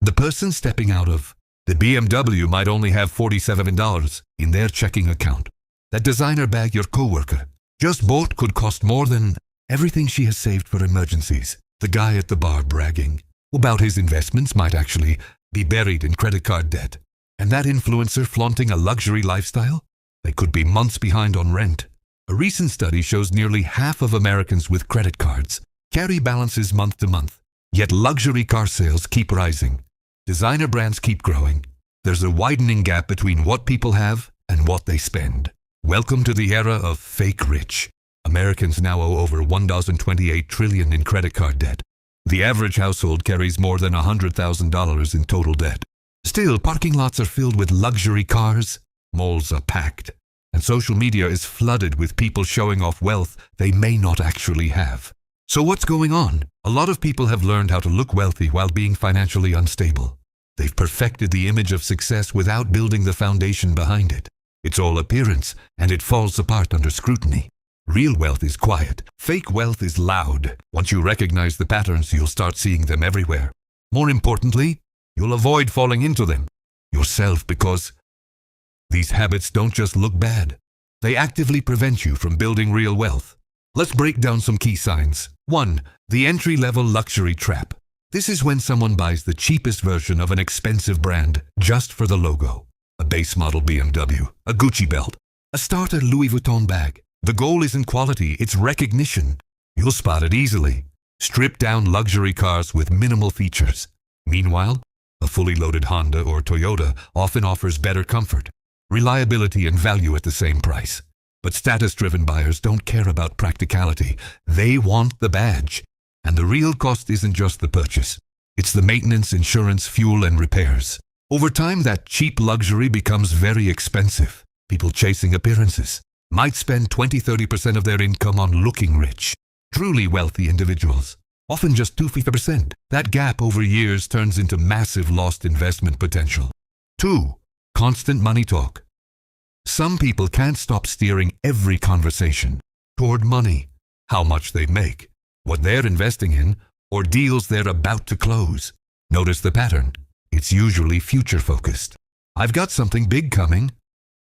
The person stepping out of the BMW might only have $47 in their checking account. That designer bag your coworker just bought could cost more than everything she has saved for emergencies. The guy at the bar bragging about his investments might actually be buried in credit card debt. And that influencer flaunting a luxury lifestyle? They could be months behind on rent. A recent study shows nearly half of Americans with credit cards carry balances month to month. Yet luxury car sales keep rising. Designer brands keep growing. There's a widening gap between what people have and what they spend. Welcome to the era of fake rich. Americans now owe over $1.28 trillion in credit card debt. The average household carries more than $100,000 in total debt. Still, parking lots are filled with luxury cars, malls are packed, and social media is flooded with people showing off wealth they may not actually have. So what's going on? A lot of people have learned how to look wealthy while being financially unstable. They've perfected the image of success without building the foundation behind it. It's all appearance, and it falls apart under scrutiny. Real wealth is quiet. Fake wealth is loud. Once you recognize the patterns, you'll start seeing them everywhere. More importantly, you'll avoid falling into them yourself, because these habits don't just look bad. They actively prevent you from building real wealth. Let's break down some key signs. 1. The entry-level luxury trap. This is when someone buys the cheapest version of an expensive brand just for the logo. A base model BMW, a Gucci belt, a starter Louis Vuitton bag. The goal isn't quality, it's recognition. You'll spot it easily. Stripped-down luxury cars with minimal features. Meanwhile, a fully loaded Honda or Toyota often offers better comfort, reliability, and value at the same price. But status-driven buyers don't care about practicality. They want the badge. And the real cost isn't just the purchase. It's the maintenance, insurance, fuel, and repairs. Over time, that cheap luxury becomes very expensive. People chasing appearances might spend 20-30% of their income on looking rich. Truly wealthy individuals, often just 2-3%. That gap over years turns into massive lost investment potential. 2. Constant money talk. Some people can't stop steering every conversation toward money, how much they make, what they're investing in, or deals they're about to close. Notice the pattern. It's usually future-focused. I've got something big coming.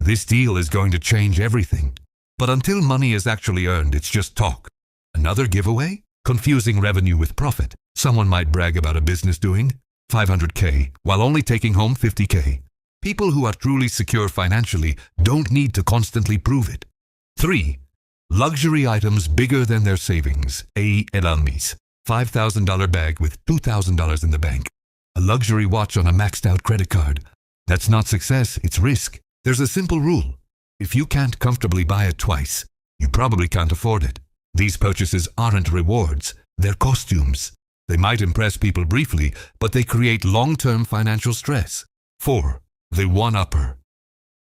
This deal is going to change everything. But until money is actually earned, it's just talk. Another giveaway? Confusing revenue with profit. Someone might brag about a business doing $500K while only taking home $50K. People who are truly secure financially don't need to constantly prove it. 3. Luxury items bigger than their savings. Epidemic. $5,000 bag with $2,000 in the bank. A luxury watch on a maxed-out credit card. That's not success, it's risk. There's a simple rule. If you can't comfortably buy it twice, you probably can't afford it. These purchases aren't rewards, they're costumes. They might impress people briefly, but they create long-term financial stress. 4. The one-upper.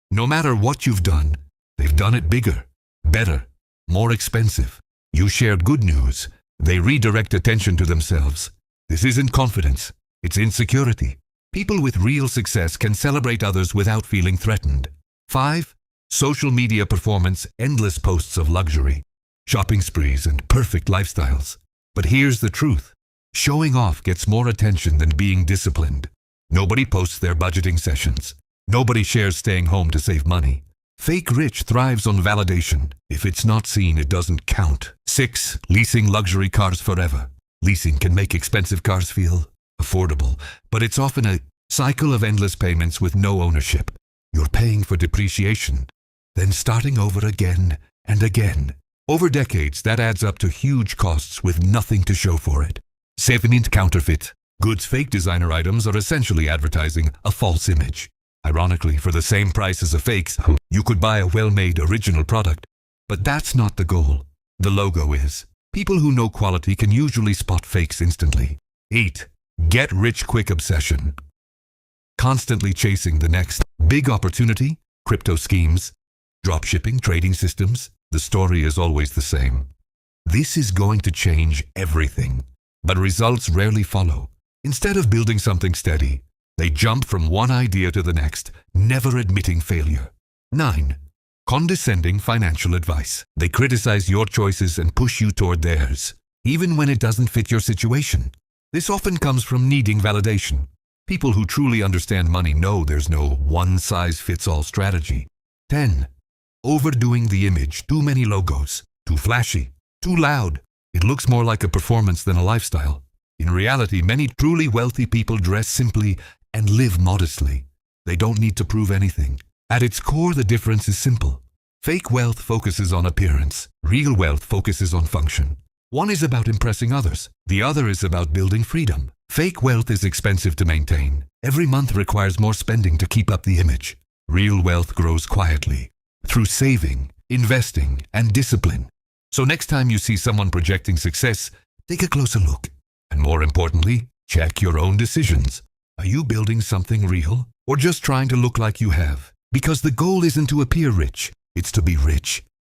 No matter what you've done, they've done it bigger, better, more expensive. You share good news, they redirect attention to themselves. This isn't confidence, it's insecurity. People with real success can celebrate others without feeling threatened. 5. Social media performance, endless posts of luxury, shopping sprees, and perfect lifestyles. But here's the truth. Showing off gets more attention than being disciplined. Nobody posts their budgeting sessions. Nobody shares staying home to save money. Fake rich thrives on validation. If it's not seen, it doesn't count. 6. Leasing luxury cars forever. Leasing can make expensive cars feel affordable, but it's often a cycle of endless payments with no ownership. You're paying for depreciation, then starting over again and again. Over decades, that adds up to huge costs with nothing to show for it. 7. Counterfeit. Goods. Fake designer items are essentially advertising a false image. Ironically, for the same price as a fake, you could buy a well-made original product. But that's not the goal. The logo is. People who know quality can usually spot fakes instantly. 8. Get-rich-quick obsession. Constantly chasing the next big opportunity, crypto schemes, dropshipping, trading systems. The story is always the same. This is going to change everything, but results rarely follow. Instead of building something steady, they jump from one idea to the next, never admitting failure. 9. Condescending financial advice. They criticize your choices and push you toward theirs, even when it doesn't fit your situation. This often comes from needing validation. People who truly understand money know there's no one-size-fits-all strategy. 10. Overdoing the image. Too many logos. Too flashy. Too loud. It looks more like a performance than a lifestyle. In reality, many truly wealthy people dress simply and live modestly. They don't need to prove anything. At its core, the difference is simple. Fake wealth focuses on appearance. Real wealth focuses on function. One is about impressing others. The other is about building freedom. Fake wealth is expensive to maintain. Every month requires more spending to keep up the image. Real wealth grows quietly, through saving, investing, and discipline. So next time you see someone projecting success, take a closer look. And more importantly, check your own decisions. Are you building something real, or just trying to look like you have? Because the goal isn't to appear rich, it's to be rich.